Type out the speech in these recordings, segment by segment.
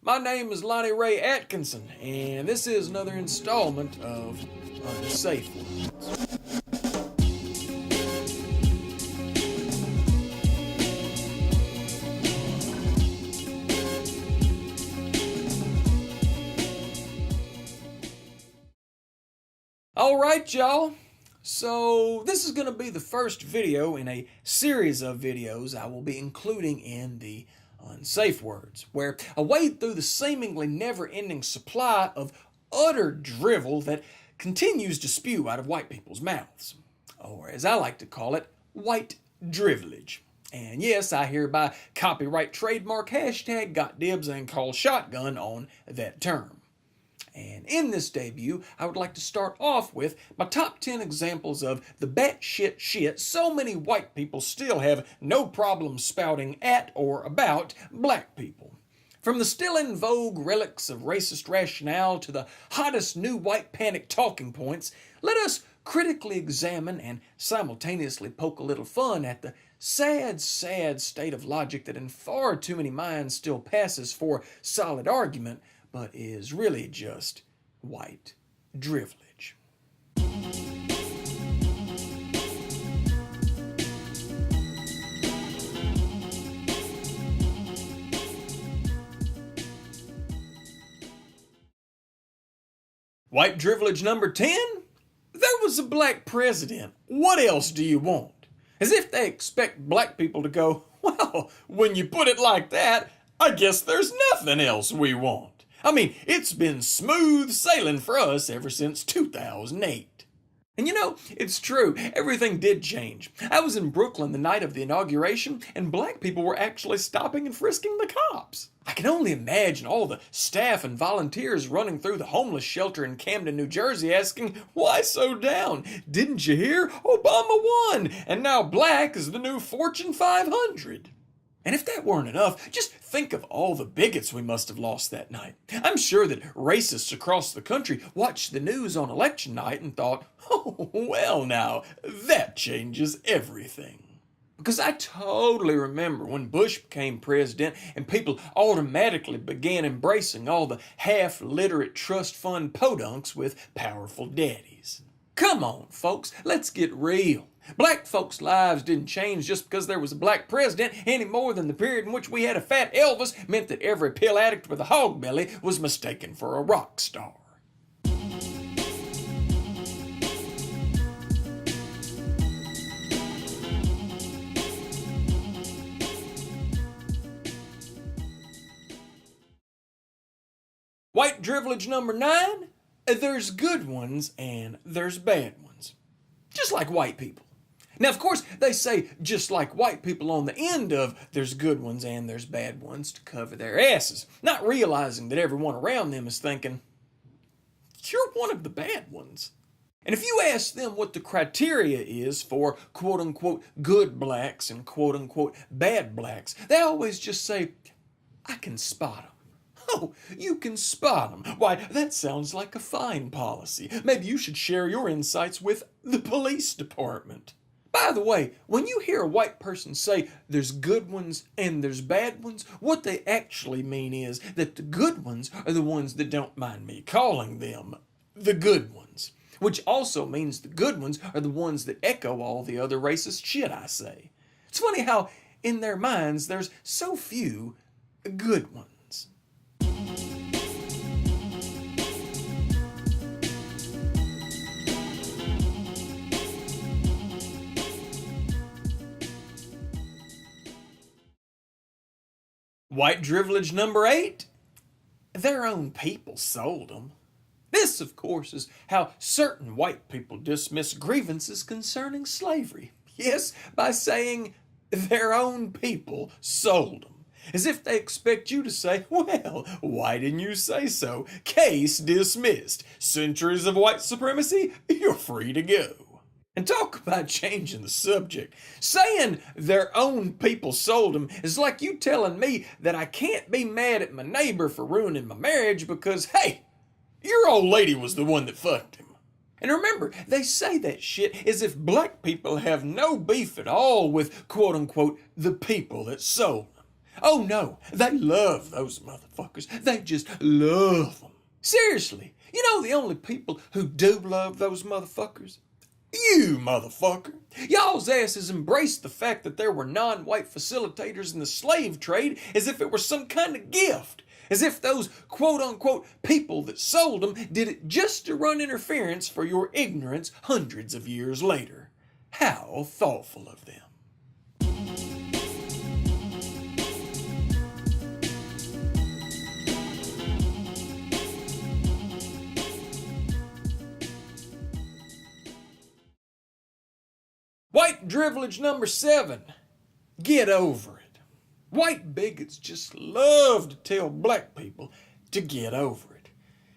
My name is Lonnie Ray Atkinson, and this is another installment of Unsafe. Alright, y'all. So, this is going to be the first video in a series of videos I will be including in the Unsafe words, where I wade through the seemingly never-ending supply of utter drivel that continues to spew out of white people's mouths, or as I like to call it, white drivelege. And yes, I hereby copyright trademark hashtag got dibs and call shotgun on that term. And in this debut, I would like to start off with my top 10 examples of the batshit shit so many white people still have no problem spouting at or about black people. From the still in vogue relics of racist rationale to the hottest new white panic talking points, let us critically examine and simultaneously poke a little fun at the sad state of logic that in far too many minds still passes for solid argument, but is really just white drivelege. White drivelege number 10? There was a black president. What else do you want? As if they expect black people to go, well, when you put it like that, I guess there's nothing else we want. I mean, it's been smooth sailing for us ever since 2008. And you know, it's true, everything did change. I was in Brooklyn the night of the inauguration, and black people were actually stopping and frisking the cops. I can only imagine all the staff and volunteers running through the homeless shelter in Camden, New Jersey asking, why so down? Didn't you hear? Obama won, and now black is the new Fortune 500. And if that weren't enough, just think of all the bigots we must have lost that night. I'm sure that racists across the country watched the news on election night and thought, oh, well now, that changes everything. Because I totally remember when Bush became president and people automatically began embracing all the half-literate trust fund podunks with powerful daddies. Come on, folks, let's get real. Black folks' lives didn't change just because there was a black president any more than the period in which we had a fat Elvis meant that every pill addict with a hog belly was mistaken for a rock star. White drivelege number 9, there's good ones and there's bad ones. Just like white people. Now, of course, they say just like white people on the end of there's good ones and there's bad ones to cover their asses, not realizing that everyone around them is thinking, you're one of the bad ones. And if you ask them what the criteria is for quote-unquote good blacks and quote-unquote bad blacks, they always just say, I can spot them. Oh, you can spot them. Why, that sounds like a fine policy. Maybe you should share your insights with the police department. By the way, when you hear a white person say there's good ones and there's bad ones, what they actually mean is that the good ones are the ones that don't mind me calling them the good ones. Which also means the good ones are the ones that echo all the other racist shit I say. It's funny how, in their minds, there's so few good ones. White drivelege number 8, their own people sold them. This, of course, is how certain white people dismiss grievances concerning slavery. Yes, by saying their own people sold them. As if they expect you to say, well, why didn't you say so? Case dismissed. Centuries of white supremacy, you're free to go. And talk about changing the subject. Saying their own people sold them is like you telling me that I can't be mad at my neighbor for ruining my marriage because, hey, your old lady was the one that fucked him. And remember, they say that shit as if black people have no beef at all with, quote-unquote, the people that sold them. Oh no, they love those motherfuckers. They just love them. Seriously, you know the only people who do love those motherfuckers? You motherfucker. Y'all's asses embraced the fact that there were non-white facilitators in the slave trade as if it were some kind of gift. As if those quote-unquote people that sold them did it just to run interference for your ignorance hundreds of years later. How thoughtful of them. White Drivelege number 7. Get over it. White bigots just love to tell black people to get over it.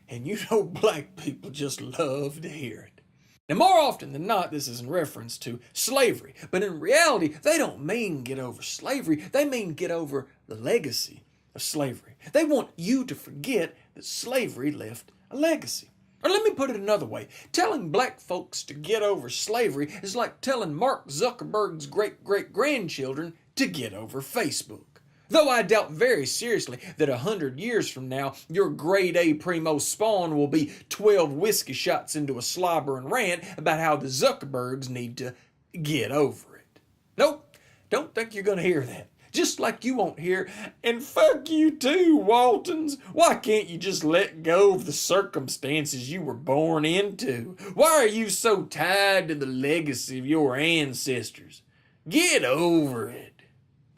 And you know black people just love to hear it. Now, more often than not, this is in reference to slavery. But in reality, they don't mean get over slavery. They mean get over the legacy of slavery. They want you to forget that slavery left a legacy. Or let me put it another way. Telling black folks to get over slavery is like telling Mark Zuckerberg's great-great-grandchildren to get over Facebook. Though I doubt very seriously that 100 years from now, your grade A primo spawn will be 12 whiskey shots into a slobbering rant about how the Zuckerbergs need to get over it. Nope, don't think you're going to hear that. Just like you won't hear, and fuck you too, Waltons. Why can't you just let go of the circumstances you were born into? Why are you so tied to the legacy of your ancestors? Get over it.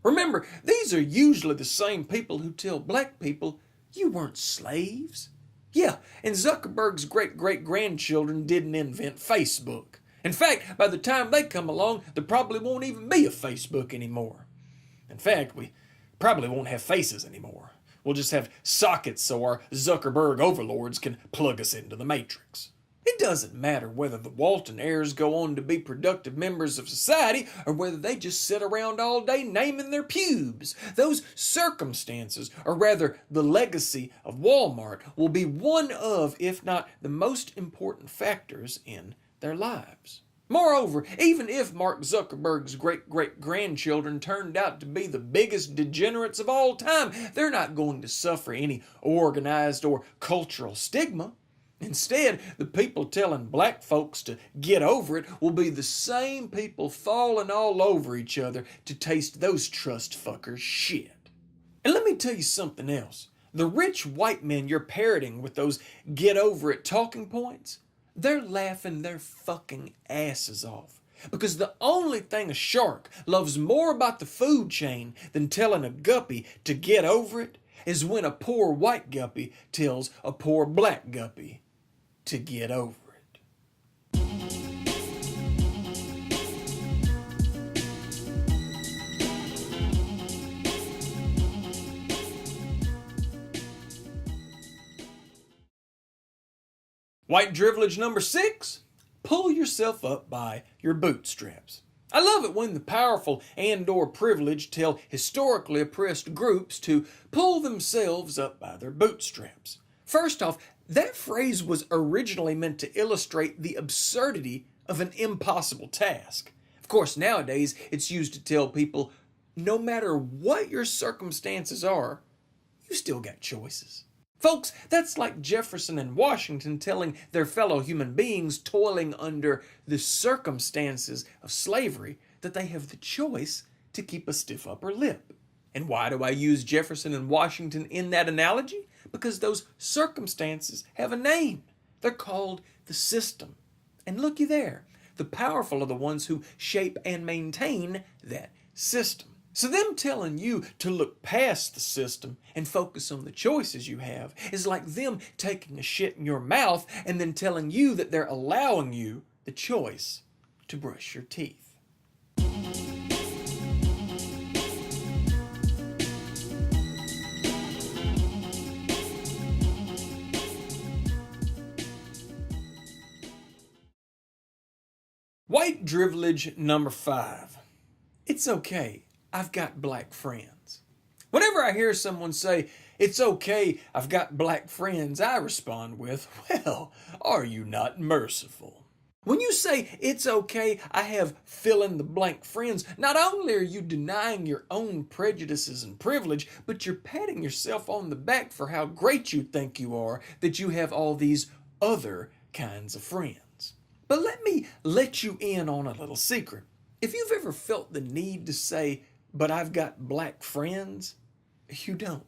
Remember, these are usually the same people who tell black people you weren't slaves. Yeah, and Zuckerberg's great-great-grandchildren didn't invent Facebook. In fact, by the time they come along, there probably won't even be a Facebook anymore. In fact, we probably won't have faces anymore. We'll just have sockets so our Zuckerberg overlords can plug us into the Matrix. It doesn't matter whether the Walton heirs go on to be productive members of society or whether they just sit around all day naming their pubes. Those circumstances, or rather the legacy of Walmart, will be one of, if not the most important factors in their lives. Moreover, even if Mark Zuckerberg's great-great-grandchildren turned out to be the biggest degenerates of all time, they're not going to suffer any organized or cultural stigma. Instead, the people telling black folks to get over it will be the same people falling all over each other to taste those trust fuckers' shit. And let me tell you something else. The rich white men you're parroting with those get over it talking points, they're laughing their fucking asses off. Because the only thing a shark loves more about the food chain than telling a guppy to get over it is when a poor white guppy tells a poor black guppy to get over it. White Drivelege number 6, pull yourself up by your bootstraps. I love it when the powerful and/or privileged tell historically oppressed groups to pull themselves up by their bootstraps. First off, that phrase was originally meant to illustrate the absurdity of an impossible task. Of course, nowadays it's used to tell people no matter what your circumstances are, you still got choices. Folks, that's like Jefferson and Washington telling their fellow human beings toiling under the circumstances of slavery that they have the choice to keep a stiff upper lip. And why do I use Jefferson and Washington in that analogy? Because those circumstances have a name. They're called the system. And looky there, the powerful are the ones who shape and maintain that system. So them telling you to look past the system and focus on the choices you have is like them taking a shit in your mouth and then telling you that they're allowing you the choice to brush your teeth. White Drivelege number 5. It's okay, I've got black friends. Whenever I hear someone say, it's okay, I've got black friends, I respond with, well, are you not merciful? When you say it's okay, I have fill in the blank friends, not only are you denying your own prejudices and privilege, but you're patting yourself on the back for how great you think you are that you have all these other kinds of friends. But let me let you in on a little secret. If you've ever felt the need to say, but I've got black friends, you don't.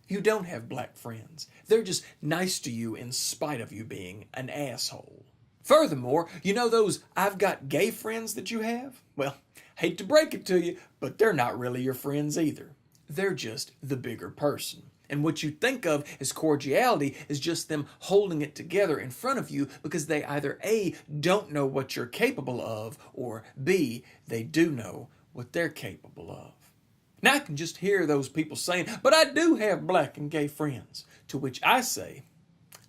You don't have black friends. They're just nice to you in spite of you being an asshole. Furthermore, you know those I've got gay friends that you have? Well, hate to break it to you, but they're not really your friends either. They're just the bigger person. And what you think of as cordiality is just them holding it together in front of you because they either A, don't know what you're capable of, or B, they do know what they're capable of. Now I can just hear those people saying, but I do have black and gay friends. To which I say,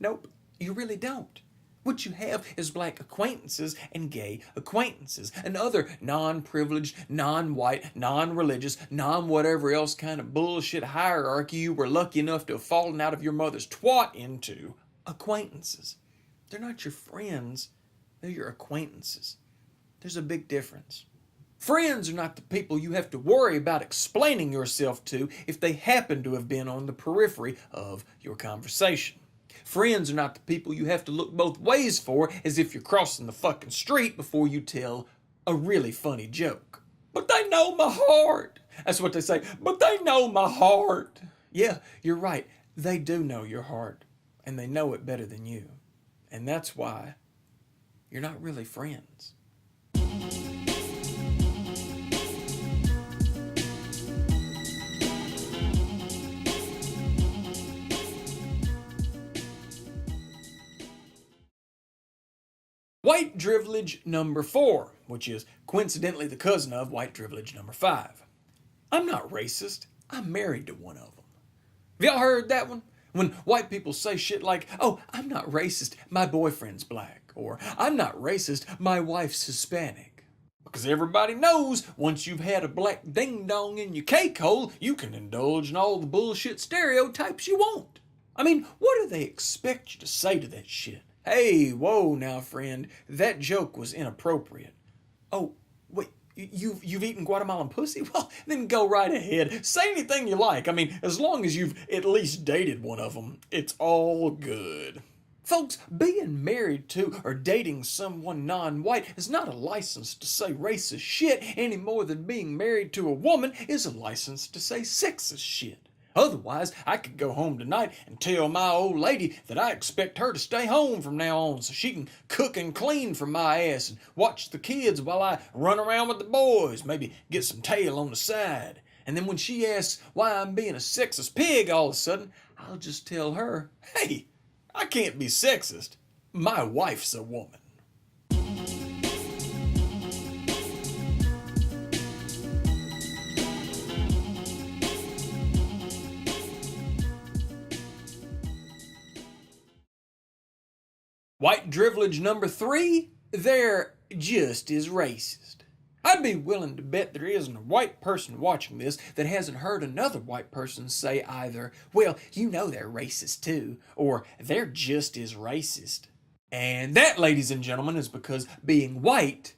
nope, you really don't. What you have is black acquaintances and gay acquaintances and other non-privileged, non-white, non-religious, non-whatever else kind of bullshit hierarchy you were lucky enough to have fallen out of your mother's twat into acquaintances. They're not your friends, they're your acquaintances. There's a big difference. Friends are not the people you have to worry about explaining yourself to if they happen to have been on the periphery of your conversation. Friends are not the people you have to look both ways for as if you're crossing the fucking street before you tell a really funny joke. But they know my heart. That's what they say. But they know my heart. Yeah, you're right. They do know your heart. And they know it better than you. And that's why you're not really friends. White Drivelege number 4, which is coincidentally the cousin of White Drivelege number 5. I'm not racist. I'm married to one of them. Have y'all heard that one? When white people say shit like, oh, I'm not racist, my boyfriend's black. Or, I'm not racist, my wife's Hispanic. Because everybody knows once you've had a black ding-dong in your cake hole, you can indulge in all the bullshit stereotypes you want. I mean, what do they expect you to say to that shit? Hey, whoa now, friend, that joke was inappropriate. Oh, wait, you've eaten Guatemalan pussy? Well, then go right ahead. Say anything you like. I mean, as long as you've at least dated one of them, it's all good. Folks, being married to or dating someone non-white is not a license to say racist shit any more than being married to a woman is a license to say sexist shit. Otherwise, I could go home tonight and tell my old lady that I expect her to stay home from now on so she can cook and clean for my ass and watch the kids while I run around with the boys, maybe get some tail on the side. And then when she asks why I'm being a sexist pig all of a sudden, I'll just tell her, hey, I can't be sexist. My wife's a woman. White Drivelege number 3, they're just as racist. I'd be willing to bet there isn't a white person watching this that hasn't heard another white person say either, well, you know they're racist too, or they're just as racist. And that, ladies and gentlemen, is because being white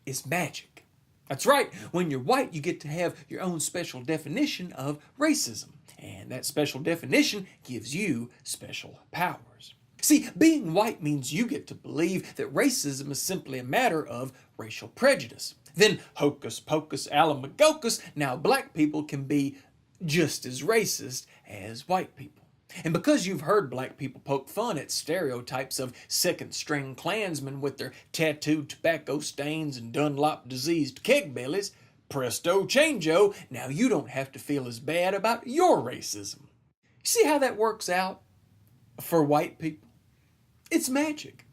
is magic. That's right, when you're white, you get to have your own special definition of racism. And that special definition gives you special powers. See, being white means you get to believe that racism is simply a matter of racial prejudice. Then, hocus pocus alamagocus, now black people can be just as racist as white people. And because you've heard black people poke fun at stereotypes of second-string Klansmen with their tattooed tobacco stains and Dunlop-diseased keg bellies, presto changeo, now you don't have to feel as bad about your racism. See how that works out for white people? It's magic.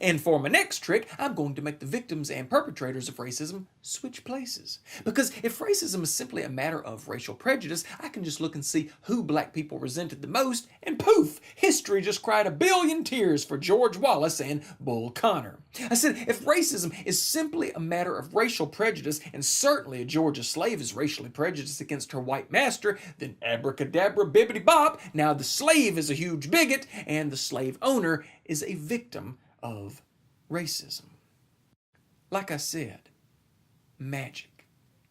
And for my next trick, I'm going to make the victims and perpetrators of racism switch places. Because if racism is simply a matter of racial prejudice, I can just look and see who black people resented the most, and poof, history just cried a billion tears for George Wallace and Bull Connor. I said, if racism is simply a matter of racial prejudice, and certainly a Georgia slave is racially prejudiced against her white master, then abracadabra bibbity bop, now the slave is a huge bigot, and the slave owner is a victim of racism. Like I said, magic.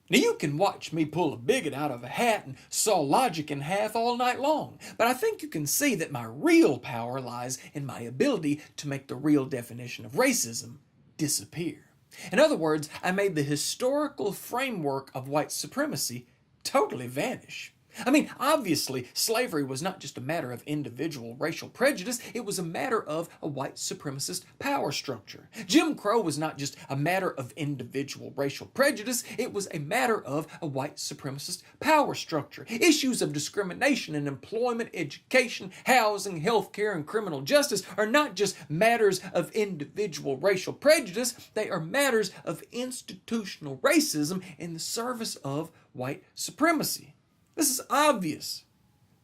Now you can watch me pull a bigot out of a hat and saw logic in half all night long, but I think you can see that my real power lies in my ability to make the real definition of racism disappear. In other words, I made the historical framework of white supremacy totally vanish. I mean, obviously, slavery was not just a matter of individual racial prejudice, it was a matter of a white supremacist power structure. Jim Crow was not just a matter of individual racial prejudice, it was a matter of a white supremacist power structure. Issues of discrimination in employment, education, housing, healthcare, and criminal justice are not just matters of individual racial prejudice, they are matters of institutional racism in the service of white supremacy. This is obvious.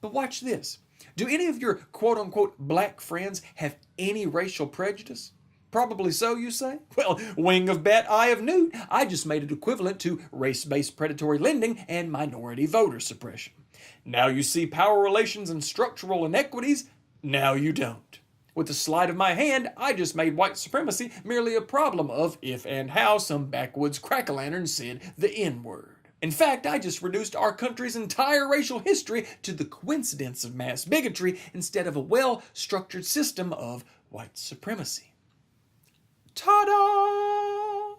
But watch this. Do any of your quote-unquote black friends have any racial prejudice? Probably so, you say? Well, wing of bat, eye of newt. I just made it equivalent to race-based predatory lending and minority voter suppression. Now you see power relations and structural inequities. Now you don't. With the sleight of my hand, I just made white supremacy merely a problem of if and how some backwoods crack-a-lantern said the N-word. In fact, I just reduced our country's entire racial history to the coincidence of mass bigotry instead of a well-structured system of white supremacy. Ta-da!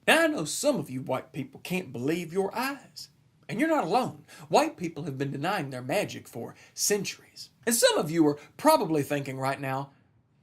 Now, I know some of you white people can't believe your eyes. And you're not alone. White people have been denying their magic for centuries. And some of you are probably thinking right now,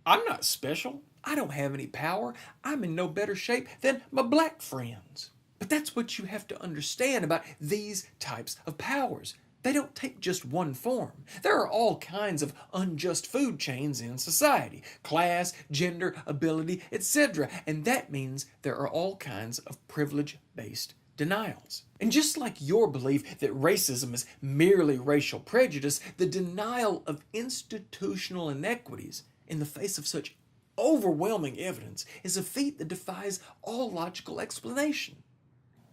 I'm not special. I don't have any power. I'm in no better shape than my black friends. But that's what you have to understand about these types of powers. They don't take just one form. There are all kinds of unjust food chains in society. Class, gender, ability, etc. And that means there are all kinds of privilege-based denials. And just like your belief that racism is merely racial prejudice, the denial of institutional inequities in the face of such overwhelming evidence is a feat that defies all logical explanation.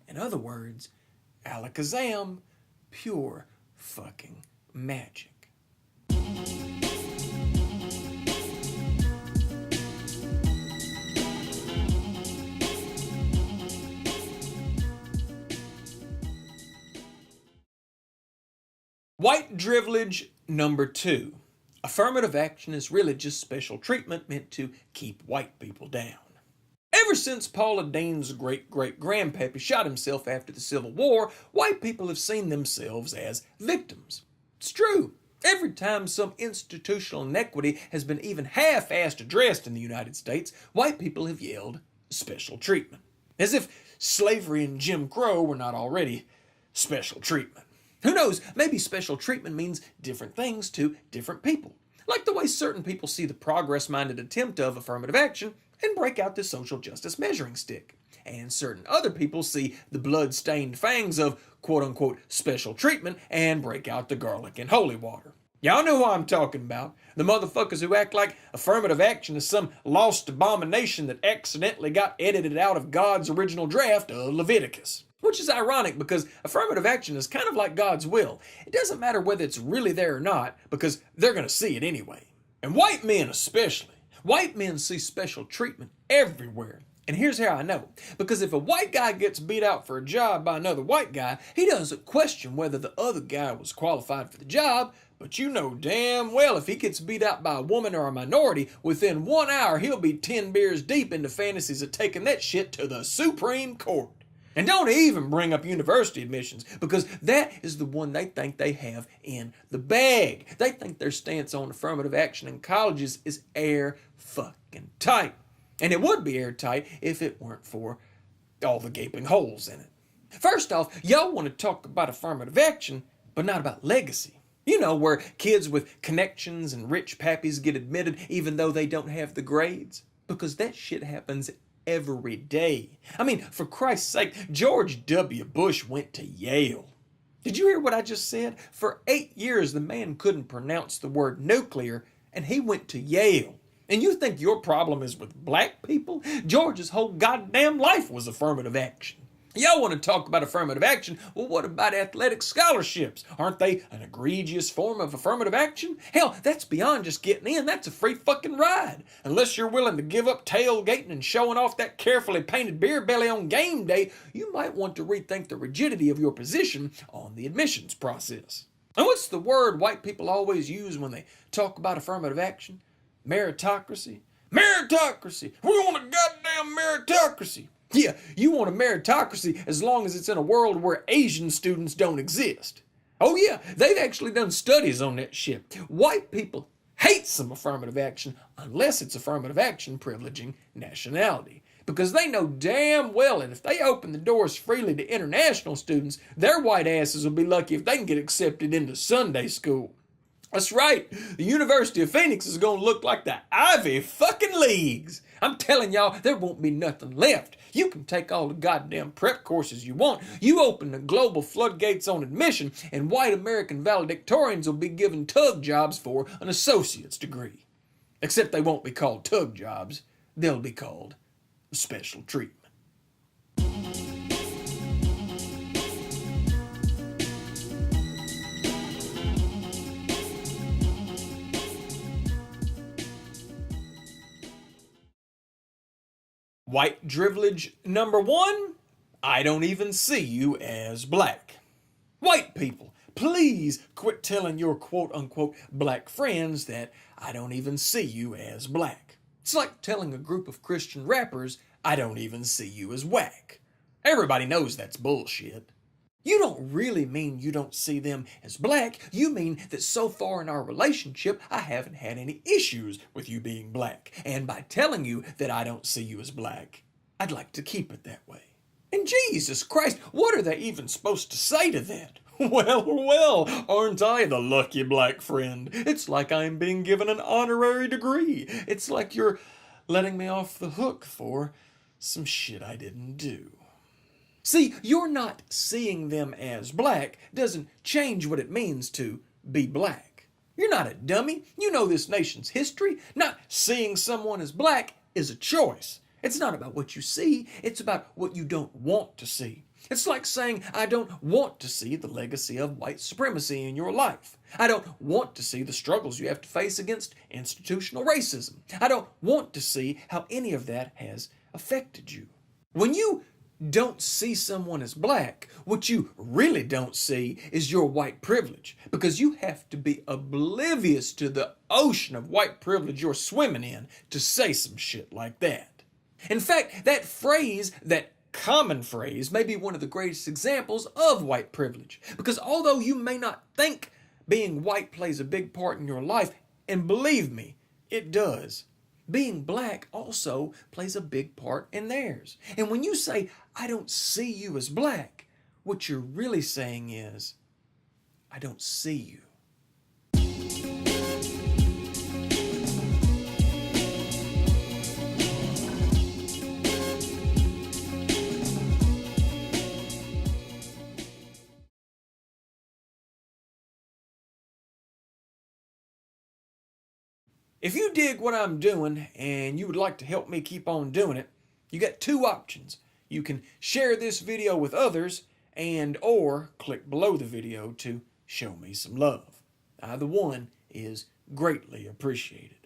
In other words, alakazam, pure fucking magic. White Drivelege number 2. Affirmative action is really just special treatment meant to keep white people down. Ever since Paula Dean's great-great-grandpappy shot himself after the Civil War, white people have seen themselves as victims. It's true. Every time some institutional inequity has been even half-assed addressed in the United States, white people have yelled, special treatment. As if slavery and Jim Crow were not already special treatment. Who knows, maybe special treatment means different things to different people. Like the way certain people see the progress-minded attempt of affirmative action and break out the social justice measuring stick. And certain other people see the blood-stained fangs of quote-unquote special treatment and break out the garlic and holy water. Y'all know who I'm talking about. The motherfuckers who act like affirmative action is some lost abomination that accidentally got edited out of God's original draft of Leviticus. Which is ironic because affirmative action is kind of like God's will. It doesn't matter whether it's really there or not because they're going to see it anyway. And white men especially. White men see special treatment everywhere. And here's how I know. Because if a white guy gets beat out for a job by another white guy, he doesn't question whether the other guy was qualified for the job, but you know damn well if he gets beat out by a woman or a minority, within 1 hour he'll be 10 beers deep into fantasies of taking that shit to the Supreme Court. And don't even bring up university admissions, because that is the one they think they have in the bag. They think their stance on affirmative action in colleges is air fucking tight. And it would be airtight if it weren't for all the gaping holes in it. First off, y'all want to talk about affirmative action, but not about legacy. You know, where kids with connections and rich pappies get admitted even though they don't have the grades. Because that shit happens every day. I mean, for Christ's sake, George W. Bush went to Yale. Did you hear what I just said? For 8 years, the man couldn't pronounce the word nuclear, and he went to Yale. And you think your problem is with black people? George's whole goddamn life was affirmative action. Y'all want to talk about affirmative action? Well, what about athletic scholarships? Aren't they an egregious form of affirmative action? Hell, that's beyond just getting in. That's a free fucking ride. Unless you're willing to give up tailgating and showing off that carefully painted beer belly on game day, you might want to rethink the rigidity of your position on the admissions process. And what's the word white people always use when they talk about affirmative action? Meritocracy. Meritocracy! We want a goddamn meritocracy! Yeah, you want a meritocracy as long as it's in a world where Asian students don't exist. Oh yeah, they've actually done studies on that shit. White people hate some affirmative action unless it's affirmative action privileging nationality. Because they know damn well that if they open the doors freely to international students, their white asses will be lucky if they can get accepted into Sunday school. That's right, the University of Phoenix is going to look like the Ivy fucking Leagues. I'm telling y'all, there won't be nothing left. You can take all the goddamn prep courses you want. You open the global floodgates on admission, and white American valedictorians will be given tug jobs for an associate's degree. Except they won't be called tug jobs. They'll be called special treatment. White Drivelege number 1, I don't even see you as black. White people, please quit telling your quote-unquote black friends that I don't even see you as black. It's like telling a group of Christian rappers, I don't even see you as whack. Everybody knows that's bullshit. You don't really mean you don't see them as black. You mean that so far in our relationship, I haven't had any issues with you being black. And by telling you that I don't see you as black, I'd like to keep it that way. And Jesus Christ, what are they even supposed to say to that? Well, aren't I the lucky black friend? It's like I'm being given an honorary degree. It's like you're letting me off the hook for some shit I didn't do. See, you're not seeing them as black doesn't change what it means to be black. You're not a dummy. You know this nation's history. Not seeing someone as black is a choice. It's not about what you see. It's about what you don't want to see. It's like saying, I don't want to see the legacy of white supremacy in your life. I don't want to see the struggles you have to face against institutional racism. I don't want to see how any of that has affected you. When you don't see someone as black, what you really don't see is your white privilege, because you have to be oblivious to the ocean of white privilege you're swimming in to say some shit like that. In fact, that phrase, that common phrase, may be one of the greatest examples of white privilege, because although you may not think being white plays a big part in your life, and believe me, it does, being black also plays a big part in theirs. And when you say, I don't see you as black, what you're really saying is, I don't see you. If you dig what I'm doing and you would like to help me keep on doing it, you got two options. You can share this video with others or click below the video to show me some love. Either one is greatly appreciated.